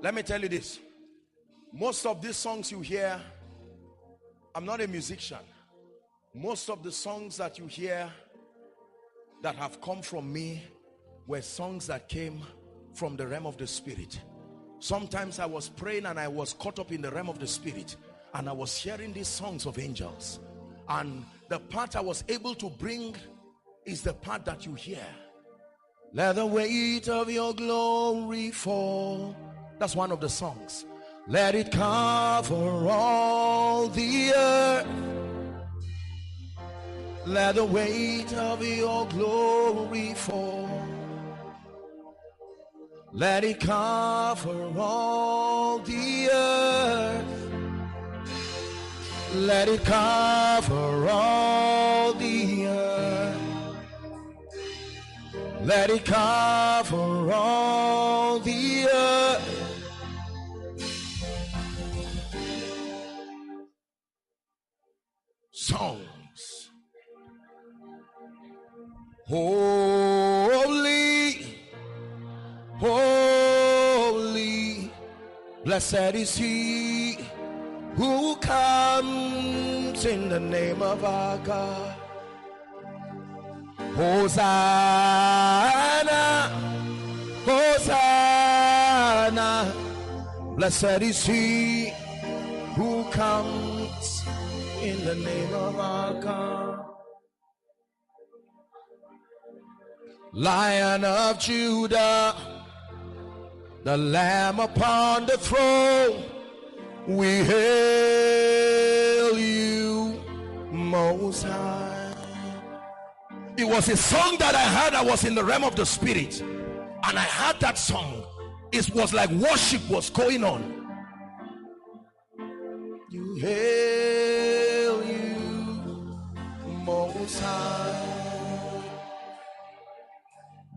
Let me tell you this. Most of these songs you hear, I'm not a musician. Most of the songs that you hear that have come from me were songs that came from the realm of the spirit. Sometimes I was praying and I was caught up in the realm of the spirit, and I was hearing these songs of angels, and the part I was able to bring is the part that you hear. Let the weight of your glory fall. That's one of the songs. Let it cover all the earth. Let the weight of your glory fall. Let it cover all the earth. Let it cover all the earth. Let it cover all the earth. Songs. Holy, holy, blessed is he who comes in the name of our God. Hosanna, Hosanna, blessed is he who comes in the name of our God. Lion of Judah, the Lamb upon the throne, we hail you most high. It was a song that I heard. I was in the realm of the spirit, and I heard that song. It was like worship was going on. You hail you most high.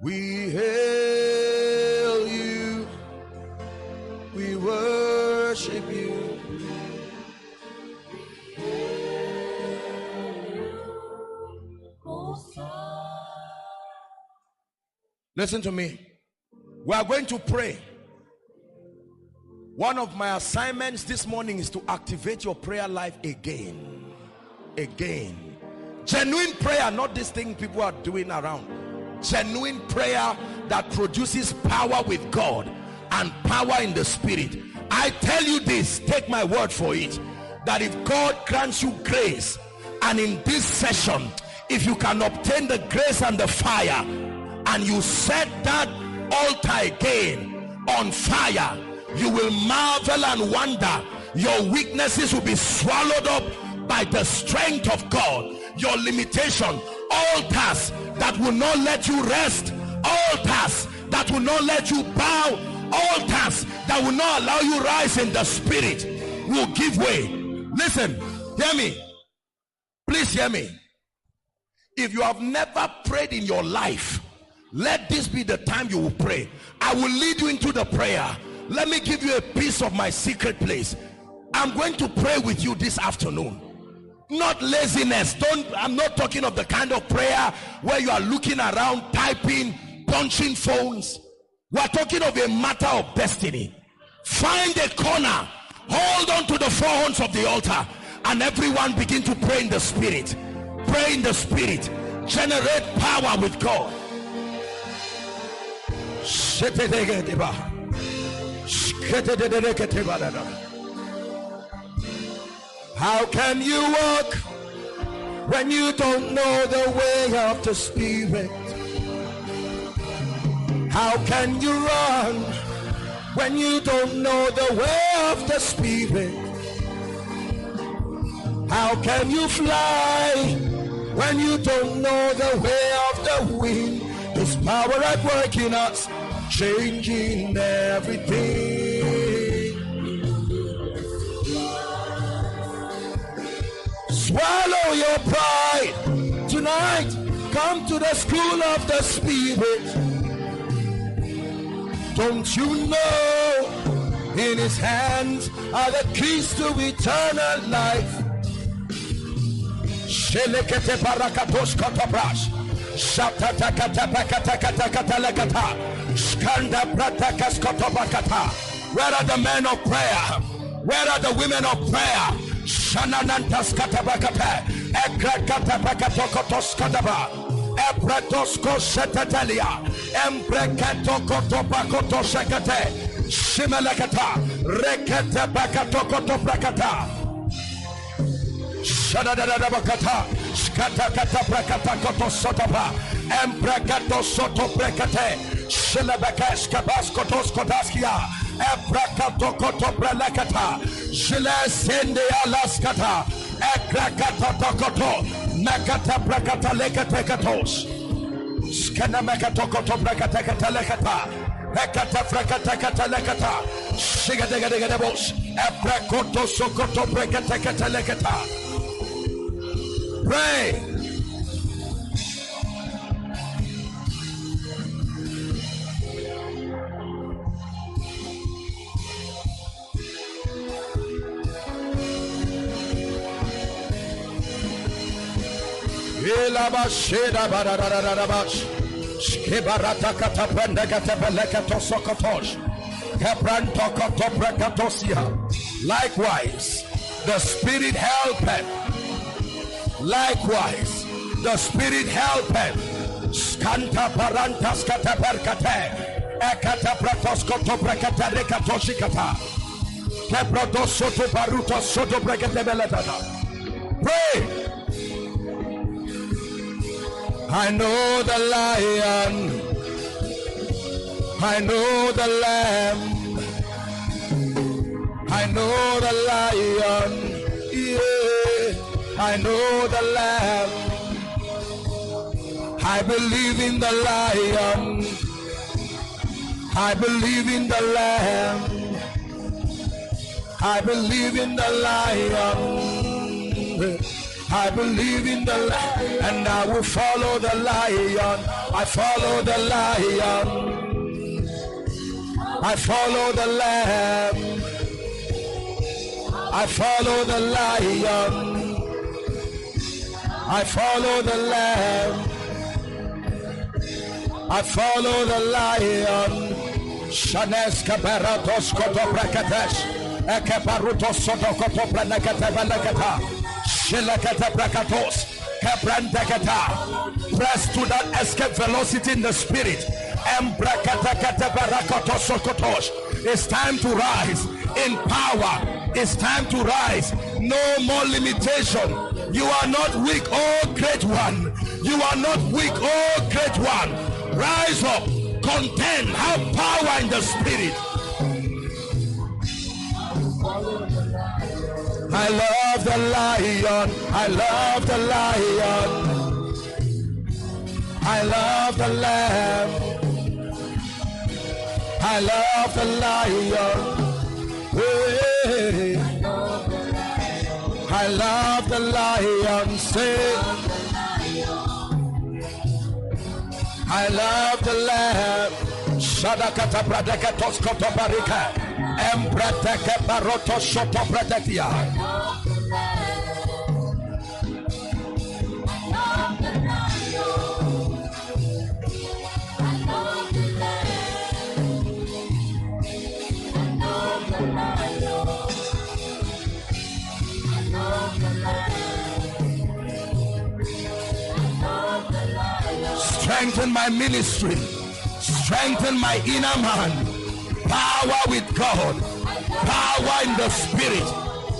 We hail you. We worship you. Listen to me. We are going to pray. One of my assignments this morning is to activate your prayer life again. Again. Genuine prayer, not this thing people are doing around. Genuine prayer that produces power with God and power in the spirit. I tell you this, take my word for it, that if God grants you grace, and in this session, if you can obtain the grace and the fire, and you set that altar again on fire, you will marvel and wonder. Your weaknesses will be swallowed up by the strength of God. Your limitation, altars that will not let you rest, altars that will not let you bow, altars that will not allow you rise in the spirit will give way. Listen, hear me. Please hear me. If you have never prayed in your life, let this be the time you will pray. I will lead you into the prayer. Let me give you a piece of my secret place. I'm going to pray with you this afternoon. Not laziness. I'm not talking of the kind of prayer where you are looking around, typing, punching phones. We're talking of a matter of destiny. Find a corner, hold on to the four horns of the altar, and everyone begin to pray in the spirit. Pray in the spirit. Generate power with God. How can you walk when you don't know the way of the spirit? How can you run when you don't know the way of the spirit? How can you fly when you don't know the way of the wind? His power at work in us, changing everything. Swallow your pride tonight. Come to the school of the spirit. Don't you know in his hands are the keys to eternal life? Where are the men of prayer? Where are the women of prayer? Shananantas katabakata, ekrakatapakatokotos kadaba, ebretosko setatelia, embrekatokotopakoto sekate, shimelekata, rekete bakatokoto brakata, shadadadabakata, skatakata brakata koto sotapa, embrekato soto brekate, shilebekas kabaskotos kodaskia, Ebrakato koto brelekata, Shile sende alaskata, Ekrakata tokoto, Mekata brakata lekatekatos, Skana mekato koto brakatekata lekata, Ekata frakatekata lekata, Shigadegadegabos, Ebrakoto sokoto brakatekata lekata. Pray. Elabasheda barararabash. Skibarata katapenda katapelekato sokotosh. Hebranto kotoprekatosia. Likewise, the Spirit helpeth. Likewise, the Spirit helpeth. Skanta parantas kataperkate. Ekata pratos kotoprekate rekatoshikata. Keprotos soto barutos soto brekate beletata. Pray. I know the lion, I know the lamb, I know the lion, yeah, I know the lamb. I believe in the lion, I believe in the lamb, I believe in the lion. I believe in the lion, and I will follow the lion. I follow the lion. I follow the lamb. I follow the lion. I follow the lamb. I follow the lion. Shanes kabaratos koto brakatesh. Ekeparutos soto koto branakata balakata. Press to that escape velocity in the spirit. It's time to rise in power. It's time to rise. No more limitation. You are not weak, oh great one. You are not weak, oh great one. Rise up, contend, have power in the spirit. I love the lion. I love the lion. I love the lamb. I love the lion. Hey. I love the lion. Say, I love the lamb. Shadakata pradekatos kotobarika. Embrateke baroto shoto pradekia. Strengthen my ministry. Strengthen my inner man. Power with God. Power in the spirit.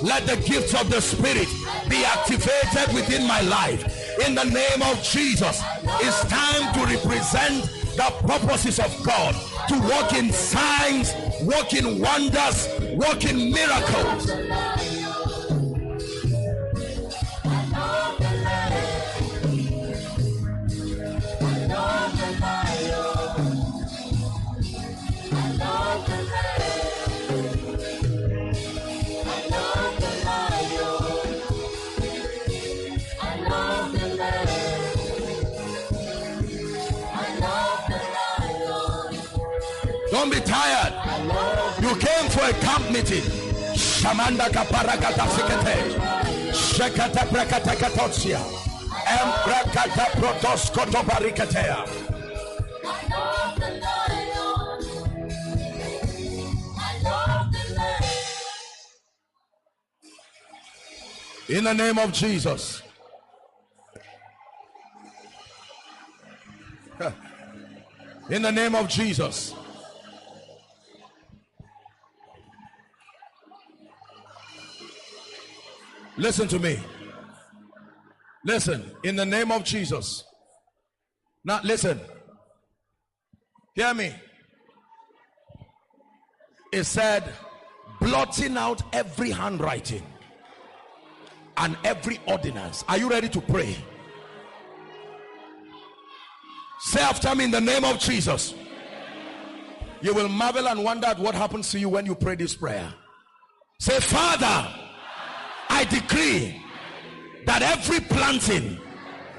Let the gifts of the spirit be activated within my life. In the name of Jesus. It's time to represent the purposes of God. To walk in signs, walk in wonders, walk in miracles. Don't be tired. You came for a camp meeting. Shamanda kaparagata sikete. Shekata prakata katotsia. Embrakata protoskoto barikatea. In the name of Jesus. In the name of Jesus. Listen to me. Listen. In the name of Jesus. Now listen. Hear me. It said, blotting out every handwriting and every ordinance. Are you ready to pray? Say after me, in the name of Jesus. You will marvel and wonder at what happens to you when you pray this prayer. Say, Father, I decree that every planting,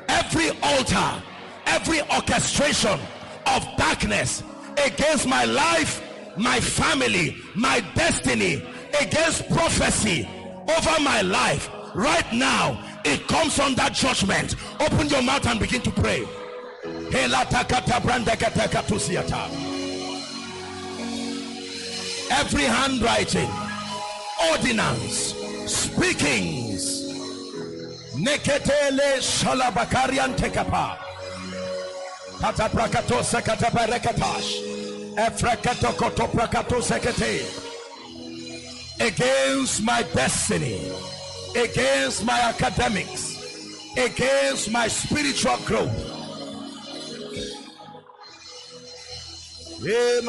every altar, every orchestration of darkness against my life, my family, my destiny, against prophecy over my life, right now it comes under judgment. Open your mouth and begin to pray. Every handwriting, ordinance, speakings, neketele shalabakarian tekapa, tataprakato sekatabarekatash, efrakato kotoprakato sekete, against my destiny, against my academics, against my spiritual growth. In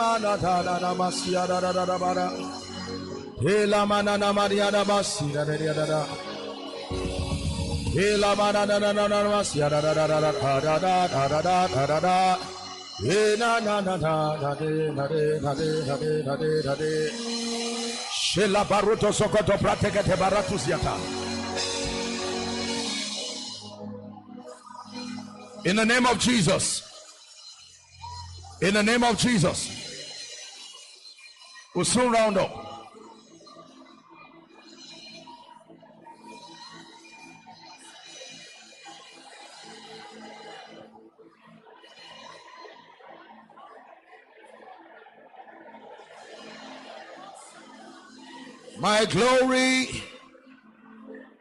the name of Jesus. In the name of Jesus. We'll soon round up. My glory,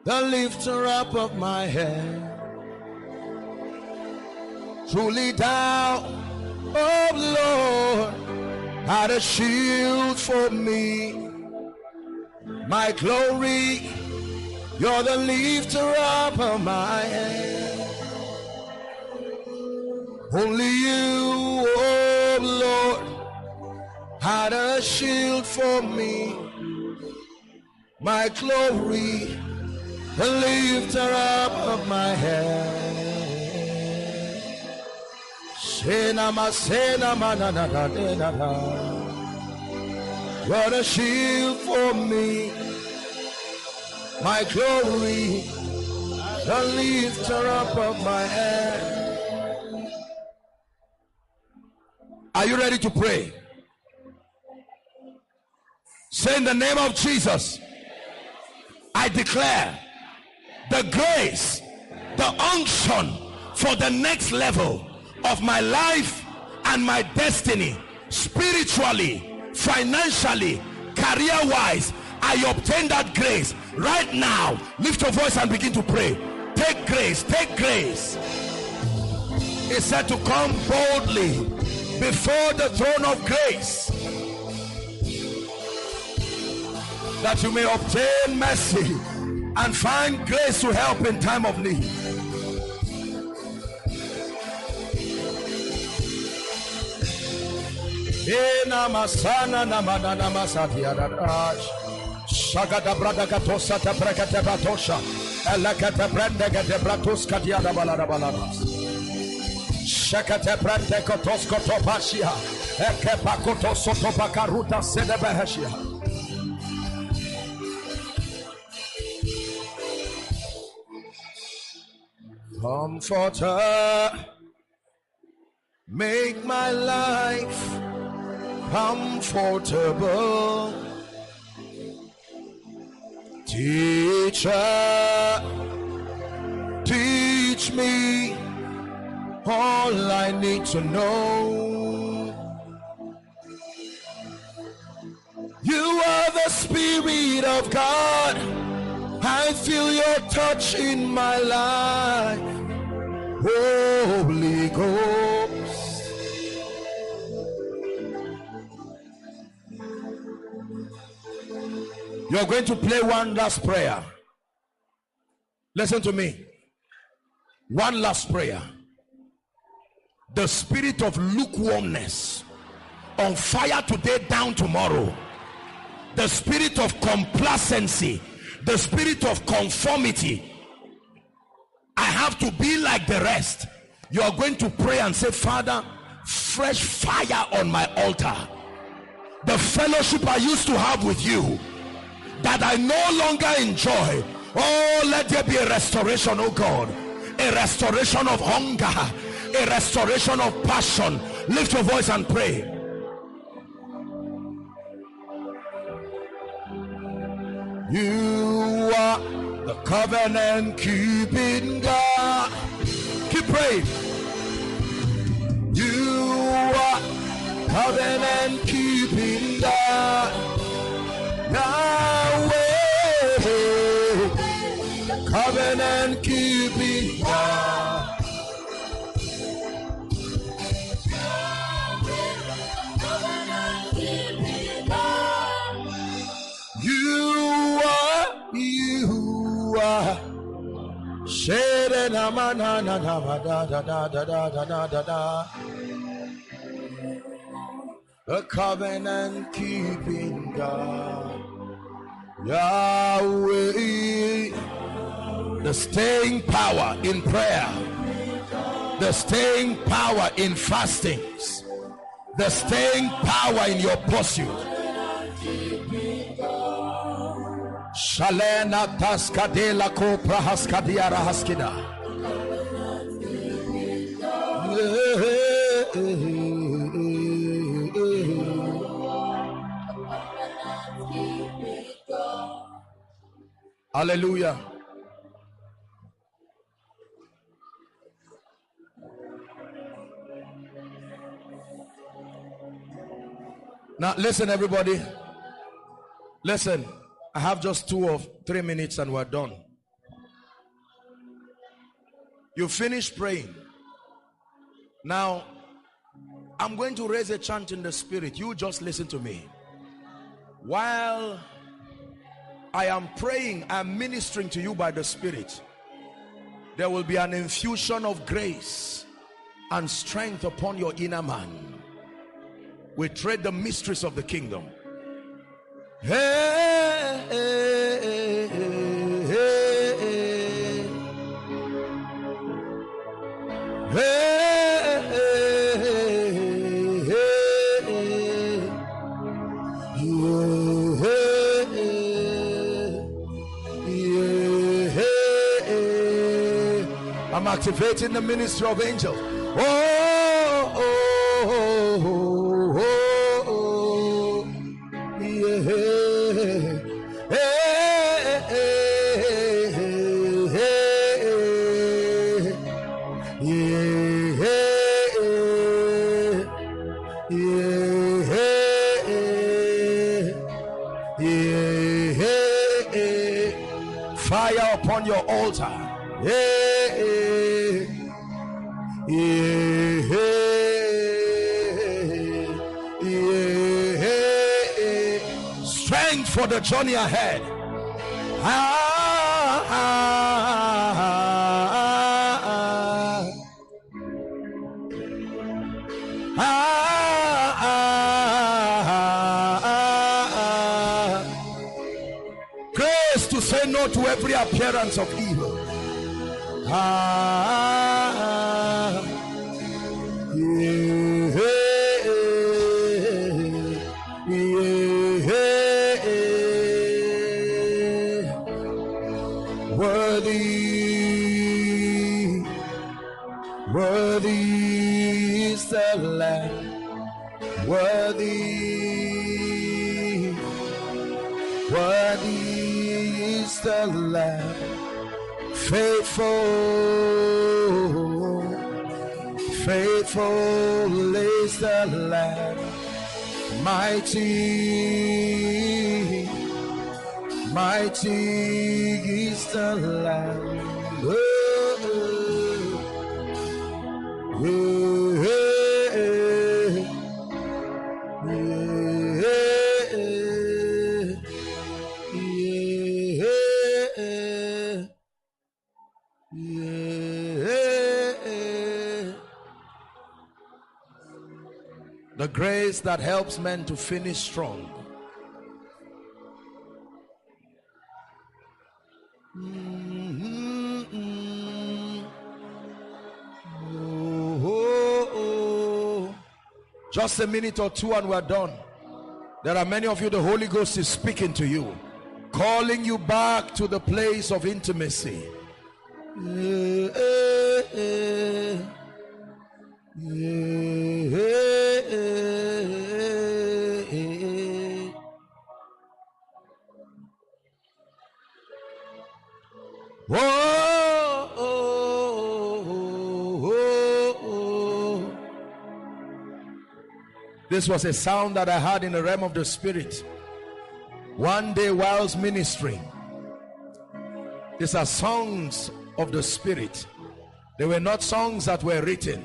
the lifter up of my head. Truly thou, oh Lord, had a shield for me. My glory, you're the lifter up of my head. Only you, oh Lord, had a shield for me. My glory, the lifter up of my head. What a shield for me. My glory, the lifter up of my head. Are you ready to pray? Say, in the name of Jesus, I declare the grace, the unction for the next level of my life and my destiny, spiritually, financially, career-wise. I obtain that grace right now. Lift your voice and begin to pray. Take grace, take grace. It said to come boldly before the throne of grace, that you may obtain mercy and find grace to help in time of need. Shagada brada katosa te brekete batosha elekete brende gete bratuska diada balada baladas shakete brende kotosko topashia eke pakoto soto bakaruta sede beheshia. Comforter, make my life comfortable. Teacher, teach teach me all I need to know. You are the Spirit of God. I feel your touch in my life. Holy Ghost. You're going to play one last prayer. Listen to me. One last prayer. The spirit of lukewarmness, on fire today, down tomorrow. The spirit of complacency, the spirit of conformity. I have to be like the rest. You are going to pray and say, Father, fresh fire on my altar. The fellowship I used to have with you, that I no longer enjoy. Oh, let there be a restoration, oh God. A restoration of hunger, a restoration of passion. Lift your voice and pray. You are the covenant keeping God. Keep praying. You are covenant keeping God. Yahweh, covenant keeping God. You are shade na na na da da da da da da da da. A covenant keeping God, Yahweh. The staying power in prayer, the staying power in fastings, the staying power in your pursuit. Shalena taskadela ko prahaskadia rahaskida. Hallelujah. Now listen, everybody. Listen. I have just 2 or 3 minutes and we're done. You finish praying. Now, I'm going to raise a chant in the spirit. You just listen to me. While I am praying, I'm ministering to you by the Spirit. There will be an infusion of grace and strength upon your inner man. We trade the mysteries of the kingdom. Hey, hey, hey, hey, hey, hey. I'm activating the ministry of angels. Oh, oh, oh, oh, oh, yeah. Fire upon your altar. Strength for the journey ahead. Grace to say no to every appearance of evil. Worthy, worthy is the Lamb. Worthy, worthy is the Lamb. Faithful, faithful is the Lamb, mighty, mighty is the Lamb. Oh, oh, the grace that helps men to finish strong. Just a minute or two and we're done. There are many of you, the Holy Ghost is speaking to you, calling you back to the place of intimacy. This was a sound that I heard in the realm of the spirit one day whilst ministering. These are songs of the spirit. They were not songs that were written.